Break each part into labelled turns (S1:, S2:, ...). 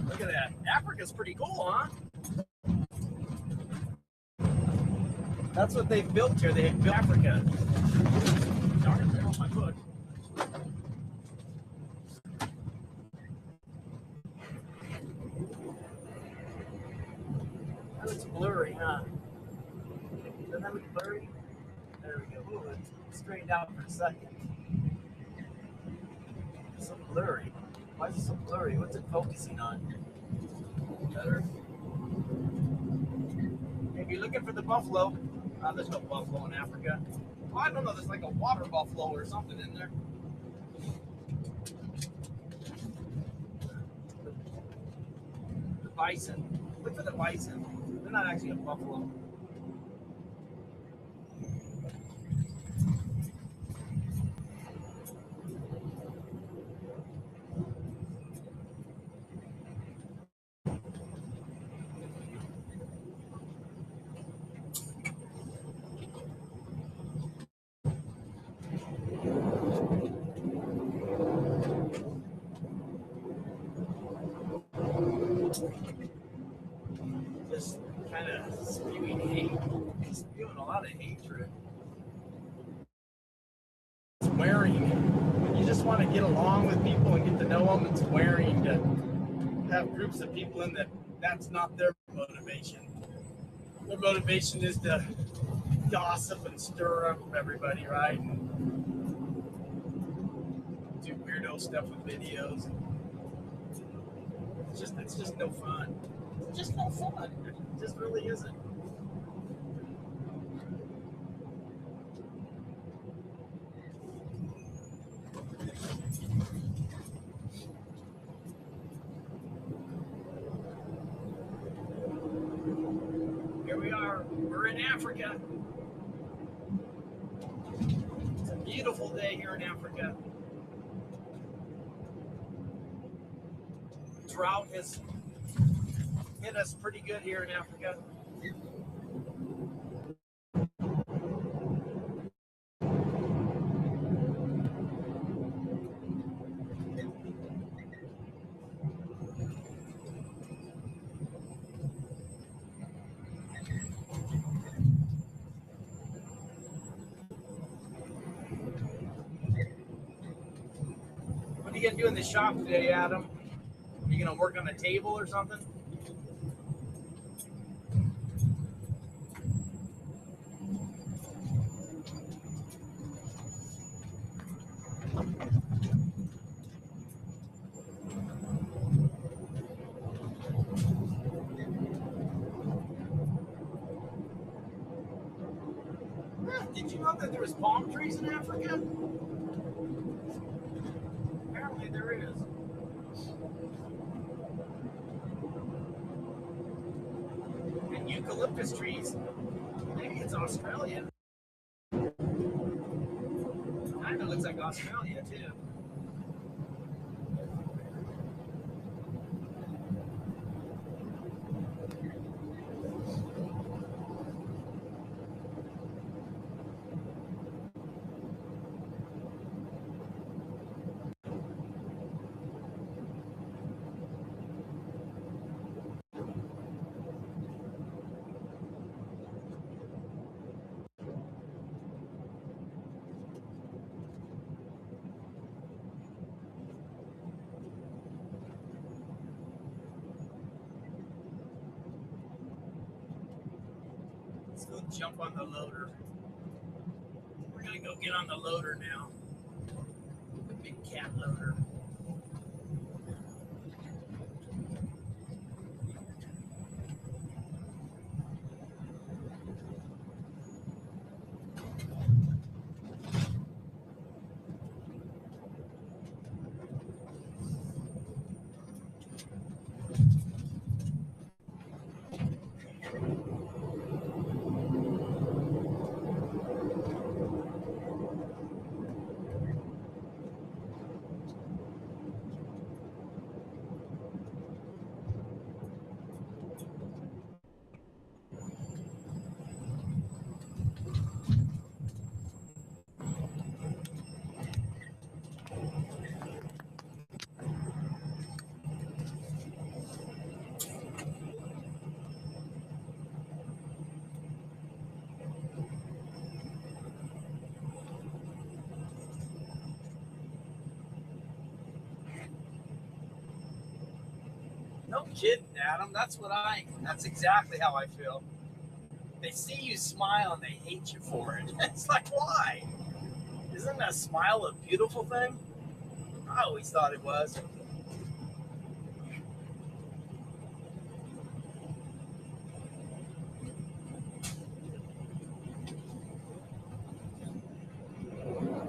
S1: Look at that. Africa's pretty cool, huh? That's what they've built here. They've built Africa. Darn it, they're on my foot. That looks blurry, huh? Doesn't that look blurry? There we go. Ooh, it straightened out for a second. It's so blurry. Why is it so blurry? What's it focusing on? Better. If you're looking for the buffalo, there's no buffalo in Africa. Well, I don't know. There's like a water buffalo or something in there. The bison. Look for the bison. They're not actually a buffalo. Just kind of spewing hate. Spewing a lot of hatred. It's wearing. You just want to get along with people and get to know them. It's wearing to have groups of people in that. That's not their motivation. Their motivation is to gossip and stir up everybody, right? And do weirdo stuff with videos. It's just no fun. It's just no fun. It just really isn't. Here we are. We're in Africa. It's a beautiful day here in Africa. Drought has hit us pretty good here in Africa. What are you gonna do in the shop today, Adam? Are you gonna work on a table or something? Did you know that there was palm trees in Africa? Apparently there is. And eucalyptus trees. Maybe it's Australia. Kind of looks like Australia too. Let's go jump on the loader. We're gonna go get on the loader now. The big cat loader.
S2: No kidding, Adam. That's exactly how I feel. They see you smile and they hate you for it. It's like, why? Isn't a smile a beautiful thing? I always thought it was.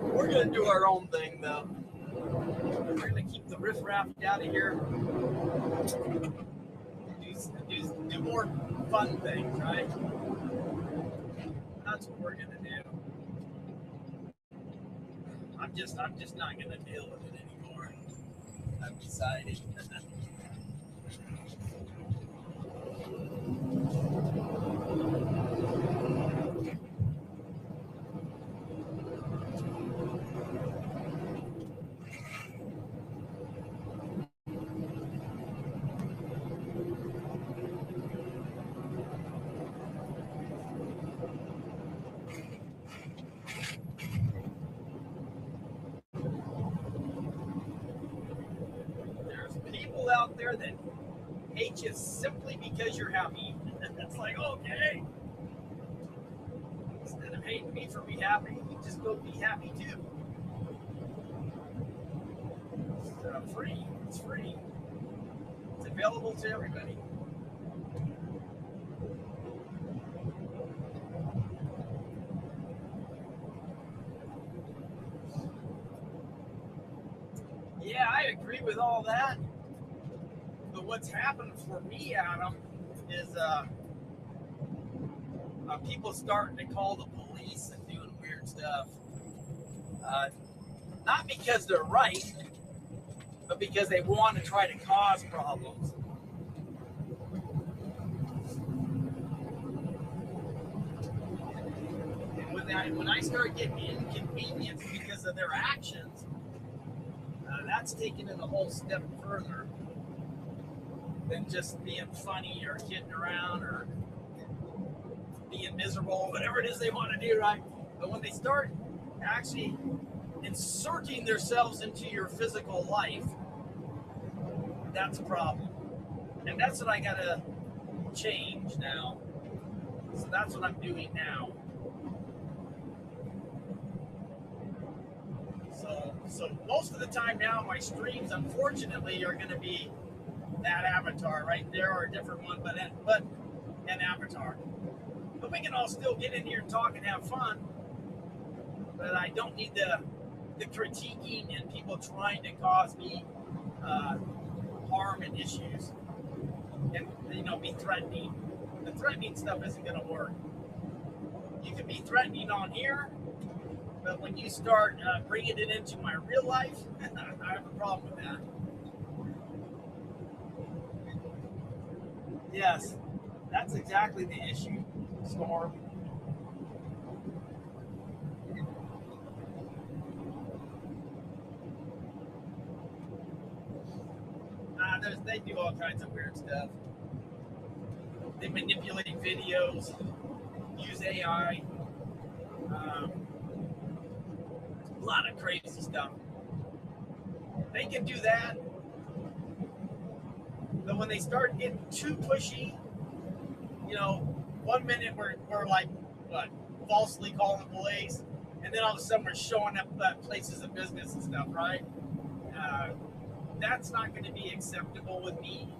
S2: We're going to do our own thing, though. We're going to keep the riffraff out of here. Do more fun things, right? That's what we're going to do. I'm just not going to deal with it anymore. I've decided. There's people out there that hate you simply because you're happy. It's like, okay. Instead of hating me for being happy, you just go be happy too. It's free. It's free. It's available to everybody. Yeah, I agree with all that. But what's happened for me, Adam, is people starting to call the police and doing weird stuff. Not because they're right, but because they want to try to cause problems. And when I start getting inconvenienced because of their actions, that's taking it a whole step further than just being funny or kidding around or being miserable, whatever it is they want to do, right? But when they start actually inserting themselves into your physical life, that's a problem. And that's what I gotta change now. So that's what I'm doing now. So most of the time now, my streams, unfortunately, are gonna be that avatar right there, or a different one, but an avatar. But we can all still get in here and talk and have fun. But I don't need the critiquing and people trying to cause me harm and issues, and be threatening. The threatening stuff isn't going to work. You can be threatening on here, but when you start bringing it into my real life, I have a problem with that. Yes, that's exactly the issue, Storm. They do all kinds of weird stuff. They manipulate videos, use AI, a lot of crazy stuff. They can do that, but when they start getting too pushy, 1 minute we're like, what, falsely calling the police, and then all of a sudden we're showing up at places of business and stuff, right? That's not going to be acceptable with me.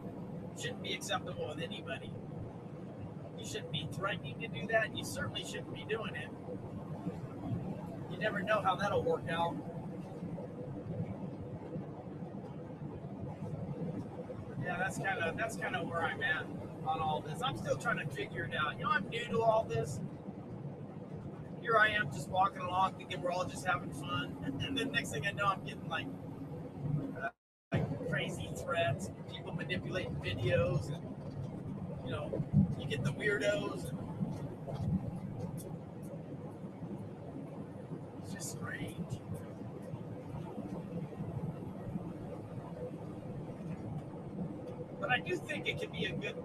S2: Shouldn't be acceptable with anybody. You shouldn't be threatening to do that. You certainly shouldn't be doing it. You never know how that'll work out. Yeah, that's kind of where I'm at on all this. I'm still trying to figure it out. I'm new to all this. Here I am just walking along thinking we're all just having fun. And then next thing I know, I'm getting like crazy threats, people manipulating videos, and you get the weirdos. It's just strange. But I do think it can be a good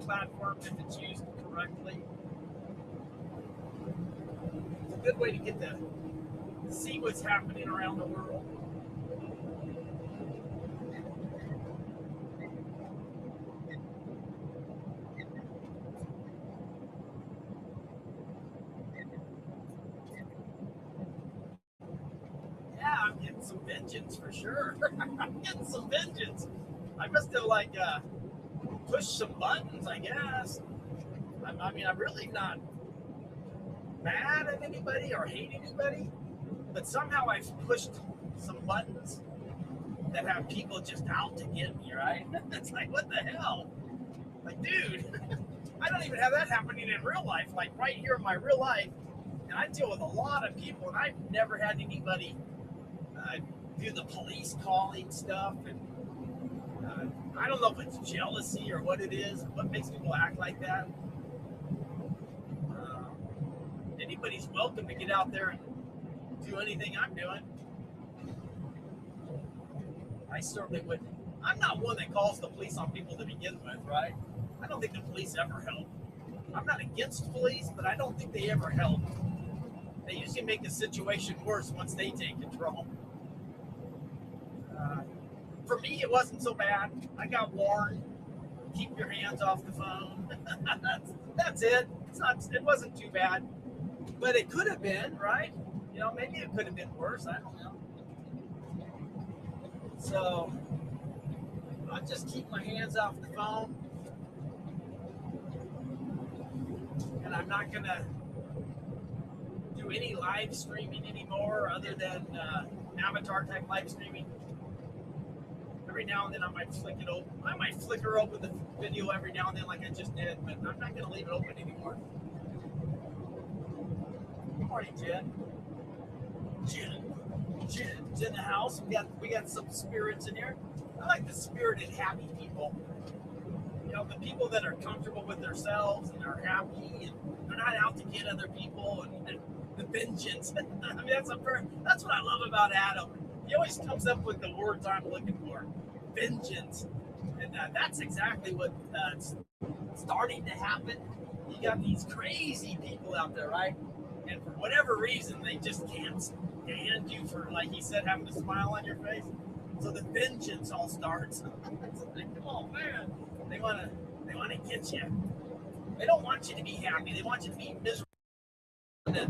S2: platform if it's used correctly. It's a good way to get to see what's happening around the world. some vengeance for sure. I'm getting some vengeance. I must have pushed some buttons, I guess. I mean, I'm really not mad at anybody or hate anybody, but somehow I've pushed some buttons that have people just out to get me, right? It's like, what the hell? Like, dude, I don't even have that happening in real life. Like, right here in my real life, and I deal with a lot of people, and I've never had anybody do the police calling stuff. And I don't know if it's jealousy or what it is, what makes people act like that. Anybody's welcome to get out there and do anything I'm doing. I certainly wouldn't. I'm not one that calls the police on people to begin with, right? I don't think the police ever help. I'm not against police, but I don't think they ever help. They usually make the situation worse once they take control. For me, it wasn't so bad. I got warned. Keep your hands off the phone. That's it. It wasn't too bad. But it could have been, right? You know, maybe it could have been worse. I don't know. So I'll just keep my hands off the phone. And I'm not going to do any live streaming anymore other than avatar type live streaming. Every now and then I might flick it open. I might flicker open the video every now and then like I just did, but I'm not going to leave it open anymore. Good morning, Jen. Jen's in the house. We got some spirits in here. I like the spirited, happy people. You know, the people that are comfortable with themselves and are happy and they're not out to get other people and the vengeance. I mean, that's what I love about Adam. He always comes up with the words I'm looking for. Vengeance. And that's exactly what's starting to happen. You got these crazy people out there, right? And for whatever reason, they just can't stand you for, like he said, having a smile on your face. So the vengeance all starts. It's like, oh man, they want to get you. They don't want you to be happy. They want you to be miserable in a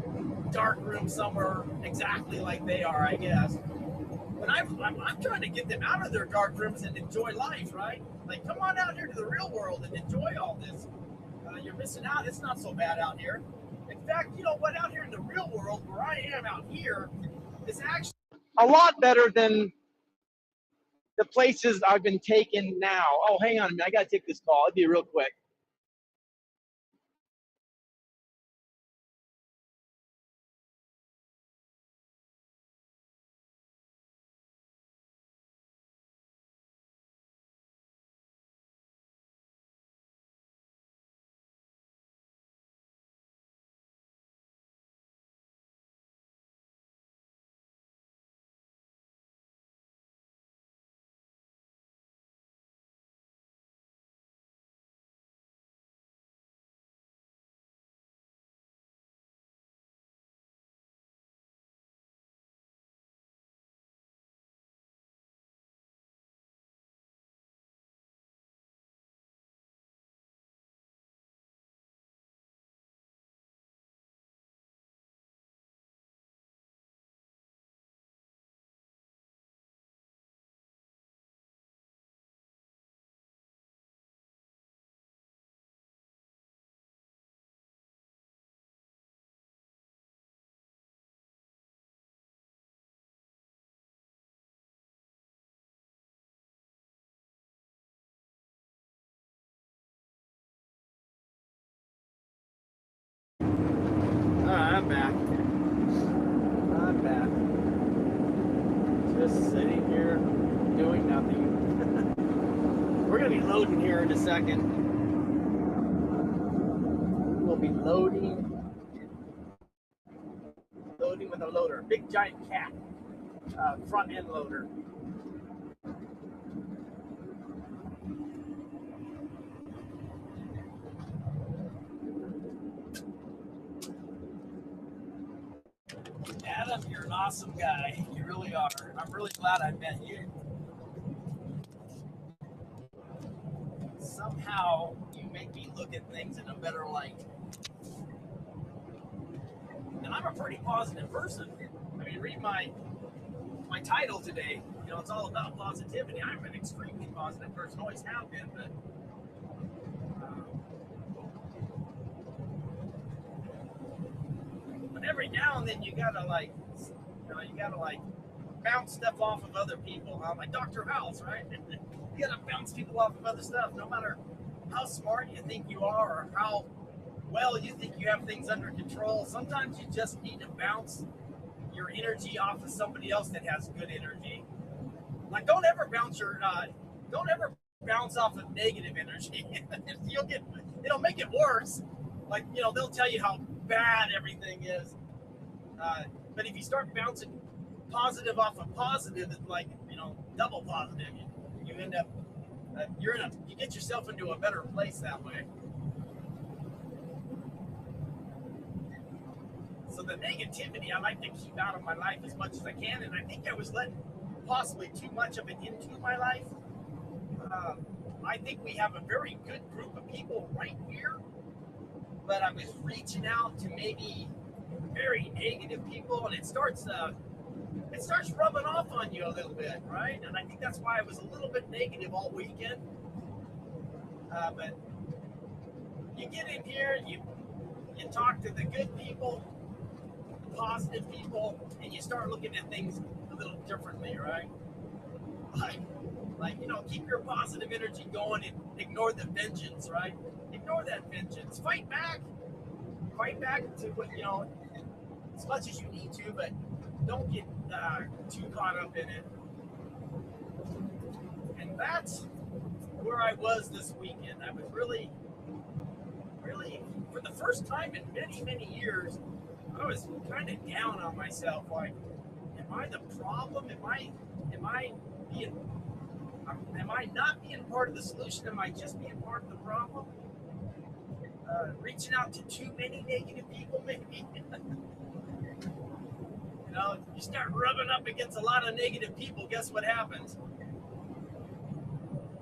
S2: dark room somewhere, exactly like they are, I guess. But I'm trying to get them out of their dark rooms and enjoy life, right? Like, come on out here to the real world and enjoy all this. You're missing out. It's not so bad out here. In fact, you know what? Out here in the real world, where I am out here, is actually a lot better than the places I've been taken now. Oh, hang on a minute. I got to take this call. It'll be real quick. I'm back. I'm back. Just sitting here doing nothing. We're going to be loading here in a second. We'll be loading with a loader. Big giant cat. Front end loader. Adam, you're an awesome guy. You really are. I'm really glad I met you. Somehow you make me look at things in a better light. And I'm a pretty positive person. I mean, read my my title today. You know, it's all about positivity. I'm an extremely positive person, always have been, but every now and then you gotta bounce stuff off of other people. Like Dr. House, right? You gotta bounce people off of other stuff, no matter how smart you think you are or how well you think you have things under control. Sometimes you just need to bounce your energy off of somebody else that has good energy. Like don't ever bounce off of negative energy. It'll make it worse. Like, you know, they'll tell you how bad everything is. But if you start bouncing positive off of positive, it's like, you know, double positive. You end up, you get yourself into a better place that way. So the negativity I like to keep out of my life as much as I can, and I think I was letting possibly too much of it into my life. I think we have a very good group of people right here, but I was reaching out to maybe very negative people, and it starts rubbing off on you a little bit, right? And I think that's why I was a little bit negative all weekend. But you get in here, you talk to the good people, the positive people, and you start looking at things a little differently, right? Like, you know, keep your positive energy going and ignore the vengeance, right? Ignore that vengeance. Fight back to what, you know, as much as you need to, but don't get too caught up in it. And that's where I was this weekend. I was really, for the first time in many, many years, I was kind of down on myself. Like, am I the problem? Am I not being part of the solution? Am I just being part of the problem? Reaching out to too many negative people, maybe. You know, you start rubbing up against a lot of negative people, guess what happens?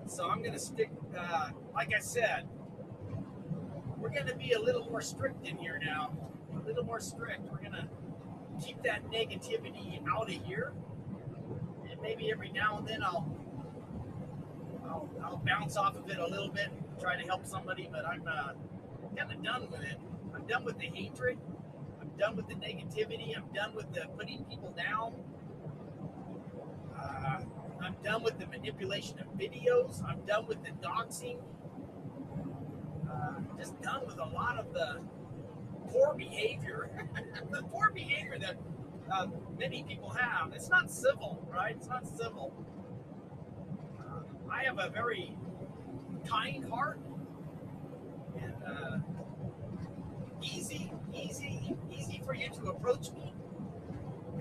S2: So I'm going to stick, like I said, we're going to be a little more strict in here now. A little more strict. We're going to keep that negativity out of here. And maybe every now and then I'll bounce off of it a little bit and try to help somebody, but I'm kind of done with it. I'm done with the hatred. I'm done with the negativity. I'm done with the putting people down. I'm done with the manipulation of videos. I'm done with the doxing. Just done with a lot of the poor behavior. The poor behavior that many people have. It's not civil, right? It's not civil. I have a very kind heart, and easy for you to approach me.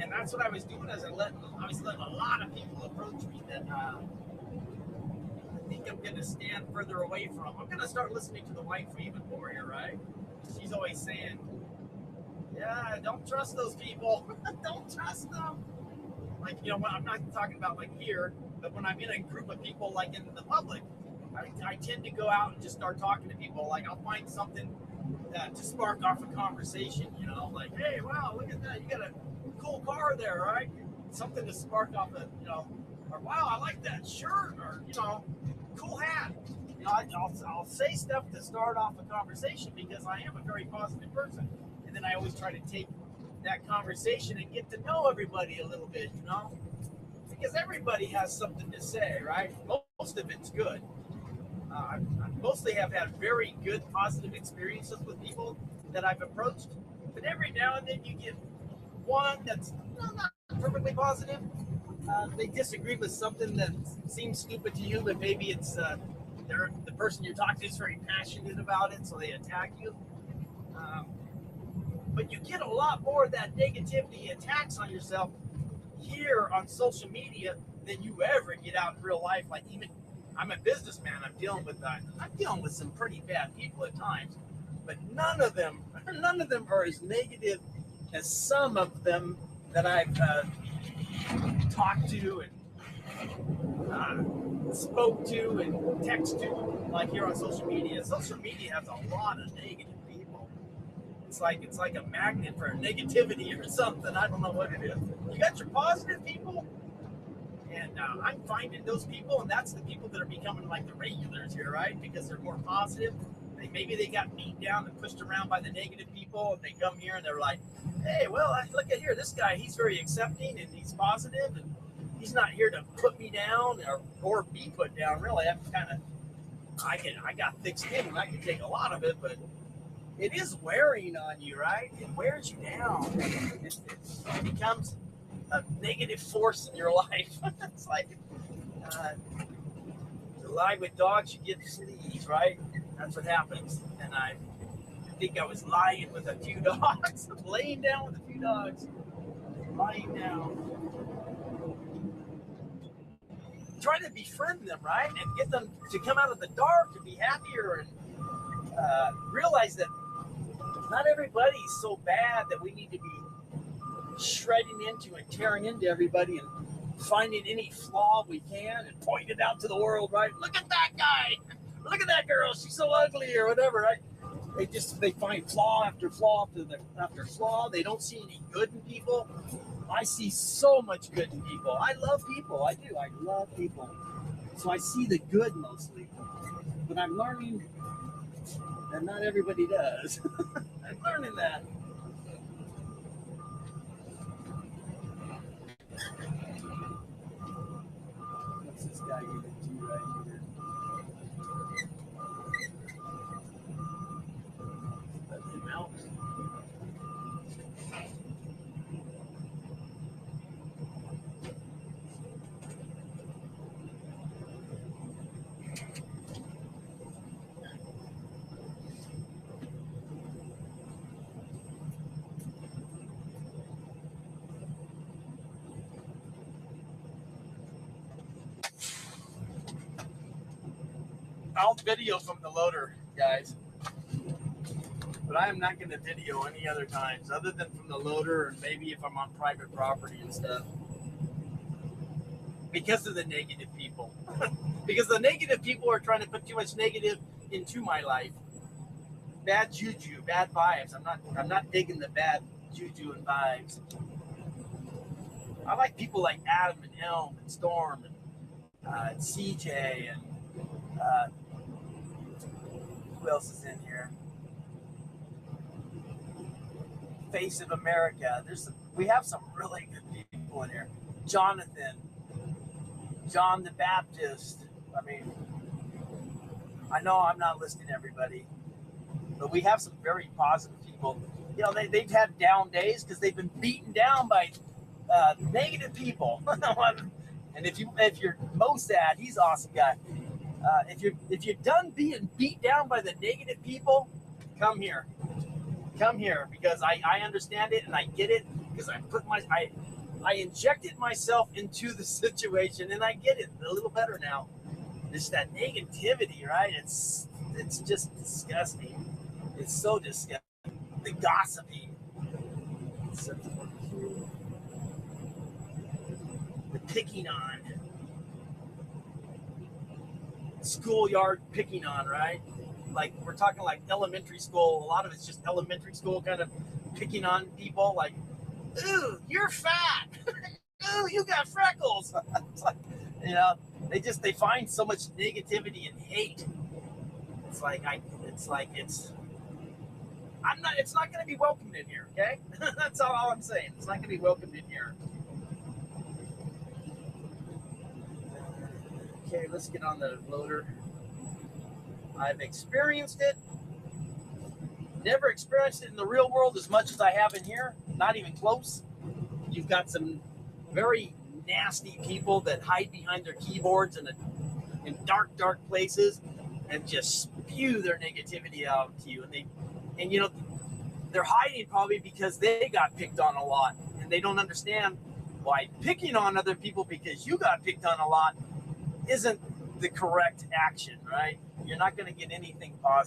S2: And that's what I was doing. I was letting a lot of people approach me that I think I'm going to stand further away from. I'm going to start listening to the wife even more here, right? She's always saying, yeah, don't trust those people. Don't trust them. Like, you know, I'm not talking about like here, but when I'm in a group of people, like in the public, I tend to go out and just start talking to people. Like, I'll find something to spark off a conversation, you know, like, hey, wow, look at that. You got a cool car there, right? Something to spark off a, you know, or wow, I like that shirt, or, you know, cool hat. You know, I'll say stuff to start off a conversation because I am a very positive person. And then I always try to take that conversation and get to know everybody a little bit, you know? Because everybody has something to say, right? Most of it's good. I mostly have had very good, positive experiences with people that I've approached. But every now and then you get one that's not perfectly positive. They disagree with something that seems stupid to you, but maybe it's the person you're talking to is very passionate about it, so they attack you. But you get a lot more of that negativity attacks on yourself here on social media than you ever get out in real life. Like, even I'm a businessman. I'm dealing with some pretty bad people at times, but none of them are as negative as some of them that I've talked to and spoke to and text to, like here on social media. Social media has a lot of negative people. It's like a magnet for negativity or something. I don't know what it is. You got your positive people, And I'm finding those people, and that's the people that are becoming like the regulars here, right? Because they're more positive. Maybe they got beat down and pushed around by the negative people, and they come here and they're like, hey, well, look at here, this guy, he's very accepting and he's positive, and he's not here to put me down or be put down. Really, I'm kind of, I got thick skin and I can take a lot of it, but it is wearing on you, right? It wears you down. It becomes a negative force in your life. It's like, to lie with dogs, you get fleas, right? That's what happens. And I think I was lying with a few dogs, laying down with a few dogs, lying down. Try to befriend them, right? And get them to come out of the dark and be happier, and realize that not everybody's so bad that we need to be shredding into and tearing into everybody and finding any flaw we can and pointing it out to the world, right? Look at that guy. Look at that girl. She's so ugly or whatever, right? They find flaw after flaw after flaw. They don't see any good in people. I see so much good in people. I love people. I do. I love people. So I see the good mostly. But I'm learning that not everybody does. I'm learning that. What's this guy gonna do right here? Let him out. I'll video from the loader, guys. But I am not going to video any other times other than from the loader, and maybe if I'm on private property and stuff. Because of the negative people. Because the negative people are trying to put too much negative into my life. Bad juju, bad vibes. I'm not digging the bad juju and vibes. I like people like Adam and Elm and Storm and CJ and who else is in here? Face of America. We have some really good people in here. Jonathan, John the Baptist. I mean, I know I'm not listing everybody, but we have some very positive people. You know, they've had down days because they've been beaten down by negative people. And if you're Mossad, he's an awesome guy. If you're done being beat down by the negative people, come here because I understand it and I get it because I injected myself into the situation and I get it a little better now. It's that negativity, right? It's just disgusting. It's so disgusting. The gossiping, the picking on. Schoolyard picking on, right? Like we're talking like elementary school. A lot of it's just elementary school kind of picking on people. Like, ooh, you're fat. Ooh, you got freckles. It's like, you know, they find so much negativity and hate. It's not going to be welcomed in here. Okay, that's all I'm saying. It's not going to be welcomed in here. Okay, let's get on the loader. I've experienced it. Never experienced it in the real world as much as I have in here. Not even close. You've got some very nasty people that hide behind their keyboards in dark places and just spew their negativity out to you. And you know, they're hiding probably because they got picked on a lot, and they don't understand why picking on other people because you got picked on a lot isn't the correct action, right? You're not going to get anything positive.